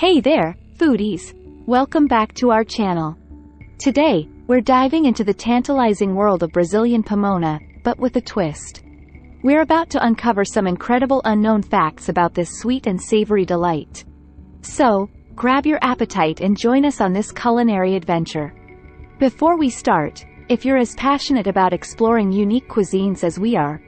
Hey there, foodies! Welcome back to our channel. Today, we're diving into the tantalizing world of Brazilian Pomona, but with a twist. We're about to uncover some incredible unknown facts about this sweet and savory delight. So, grab your appetite and join us on this culinary adventure. Before we start, if you're as passionate about exploring unique cuisines as we are,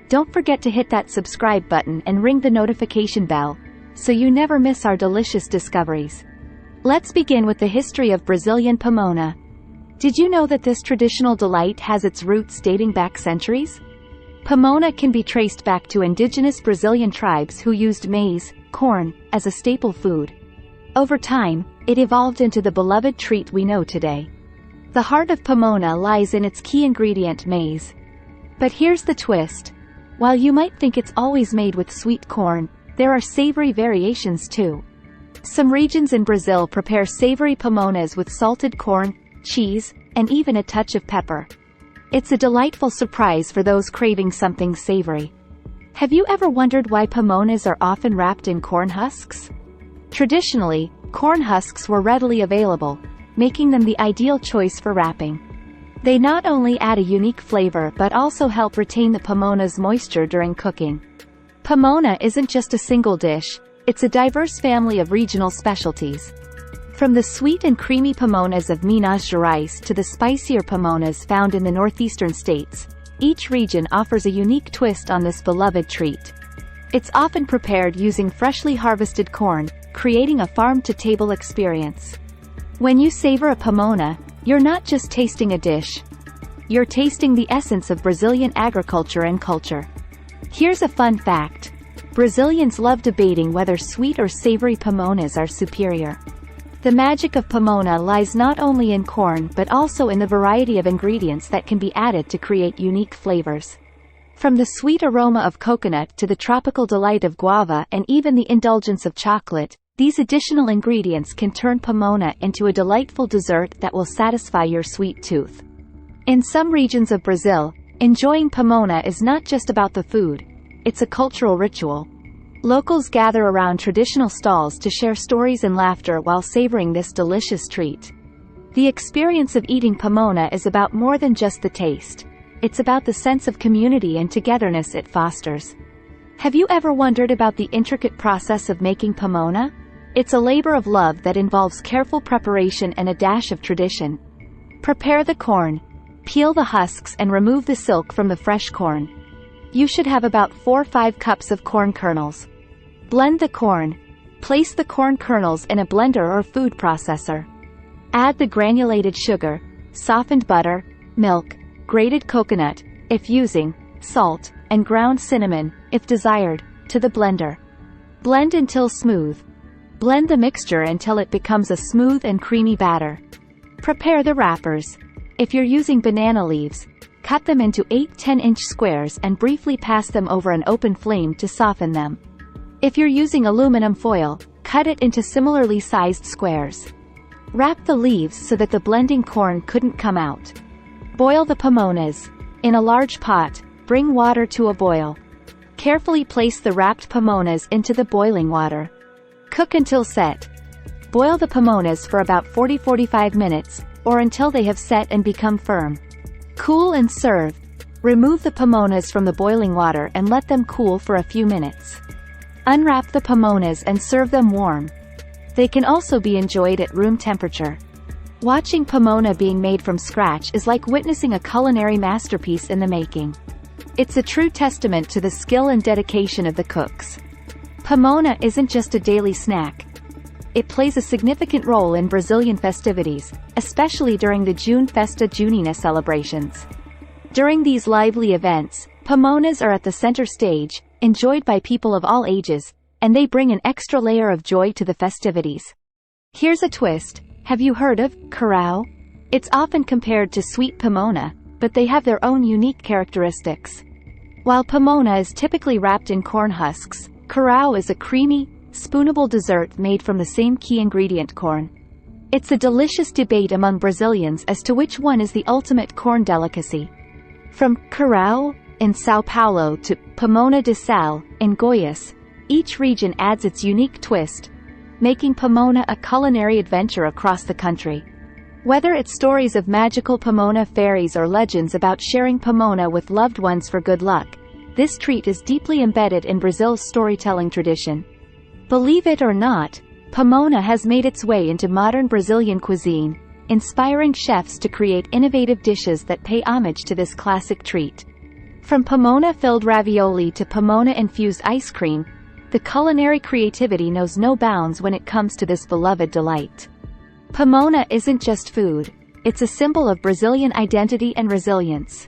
don't forget to hit that subscribe button and ring the notification bell, so you never miss our delicious discoveries. Let's begin with the history of Brazilian Pomona. Did you know that this traditional delight has its roots dating back centuries? Pomona can be traced back to indigenous Brazilian tribes who used maize, corn, as a staple food. Over time, it evolved into the beloved treat we know today. The heart of Pomona lies in its key ingredient, maize. But here's the twist. While you might think it's always made with sweet corn, there are savory variations too. Some regions in Brazil prepare savory pomonas with salted corn, cheese, and even a touch of pepper. It's a delightful surprise for those craving something savory. Have you ever wondered why pomonas are often wrapped in corn husks? Traditionally, corn husks were readily available, making them the ideal choice for wrapping. They not only add a unique flavor but also help retain the pomona's moisture during cooking. Pomona isn't just a single dish, it's a diverse family of regional specialties. From the sweet and creamy pomonas of Minas Gerais to the spicier pomonas found in the northeastern states, each region offers a unique twist on this beloved treat. It's often prepared using freshly harvested corn, creating a farm-to-table experience. When you savor a pomona, you're not just tasting a dish. You're tasting the essence of Brazilian agriculture and culture. Here's a fun fact. Brazilians love debating whether sweet or savory pomonas are superior. The magic of pomona lies not only in corn but also in the variety of ingredients that can be added to create unique flavors. From the sweet aroma of coconut to the tropical delight of guava and even the indulgence of chocolate, these additional ingredients can turn pomona into a delightful dessert that will satisfy your sweet tooth. In some regions of Brazil, enjoying pomona is not just about the food, it's a cultural ritual. Locals gather around traditional stalls to share stories and laughter while savoring this delicious treat. The experience of eating pomona is about more than just the taste. It's about the sense of community and togetherness it fosters. Have you ever wondered about the intricate process of making pomona? It's a labor of love that involves careful preparation and a dash of tradition. Prepare the corn. Peel the husks and remove the silk from the fresh corn. You should have about 4-5 cups of corn kernels. Blend the corn. Place the corn kernels in a blender or food processor. Add the granulated sugar, softened butter, milk, grated coconut, if using, salt, and ground cinnamon, if desired, to the blender. Blend until smooth. Blend the mixture until it becomes a smooth and creamy batter. Prepare the wrappers. If you're using banana leaves, cut them into 8-10-inch squares and briefly pass them over an open flame to soften them. If you're using aluminum foil, cut it into similarly sized squares. Wrap the leaves so that the blending corn couldn't come out. Boil the pomonas. In a large pot, bring water to a boil. Carefully place the wrapped pomonas into the boiling water. Cook until set. Boil the pomonas for about 40-45 minutes, or until they have set and become firm. Cool and serve. Remove the pomonas from the boiling water and let them cool for a few minutes. Unwrap the pomonas and serve them warm. They can also be enjoyed at room temperature. Watching pomona being made from scratch is like witnessing a culinary masterpiece in the making. It's a true testament to the skill and dedication of the cooks. Pomona isn't just a daily snack. It plays a significant role in Brazilian festivities, especially during the June Festa Junina celebrations. During these lively events, pomonas are at the center stage, enjoyed by people of all ages, and they bring an extra layer of joy to the festivities. Here's a twist. Have you heard of curau? It's often compared to sweet pomona, but they have their own unique characteristics. While pomona is typically wrapped in corn husks, curau is a creamy, spoonable dessert made from the same key ingredient, corn. It's a delicious debate among Brazilians as to which one is the ultimate corn delicacy. From curau in São Paulo to Pomona de Sal in Goiás, each region adds its unique twist. making Pomona a culinary adventure across the country. Whether it's stories of magical Pomona fairies or legends about sharing Pomona with loved ones for good luck, this treat is deeply embedded in Brazil's storytelling tradition. Believe it or not, Pomona has made its way into modern Brazilian cuisine, inspiring chefs to create innovative dishes that pay homage to this classic treat. From Pomona-filled ravioli to Pomona-infused ice cream, the culinary creativity knows no bounds when it comes to this beloved delight. Pomona isn't just food, it's a symbol of Brazilian identity and resilience.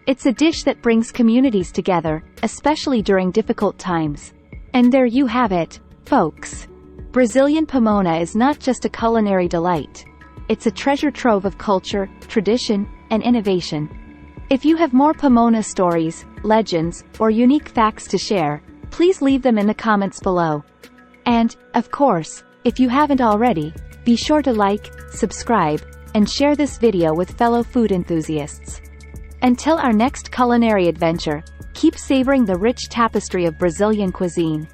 It's a dish that brings communities together, especially during difficult times. And there you have it, folks. Brazilian Pomona is not just a culinary delight. It's a treasure trove of culture, tradition, and innovation. If you have more Pomona stories, legends, or unique facts to share, please leave them in the comments below. And, of course, if you haven't already, be sure to like, subscribe, and share this video with fellow food enthusiasts. Until our next culinary adventure, keep savoring the rich tapestry of Brazilian cuisine.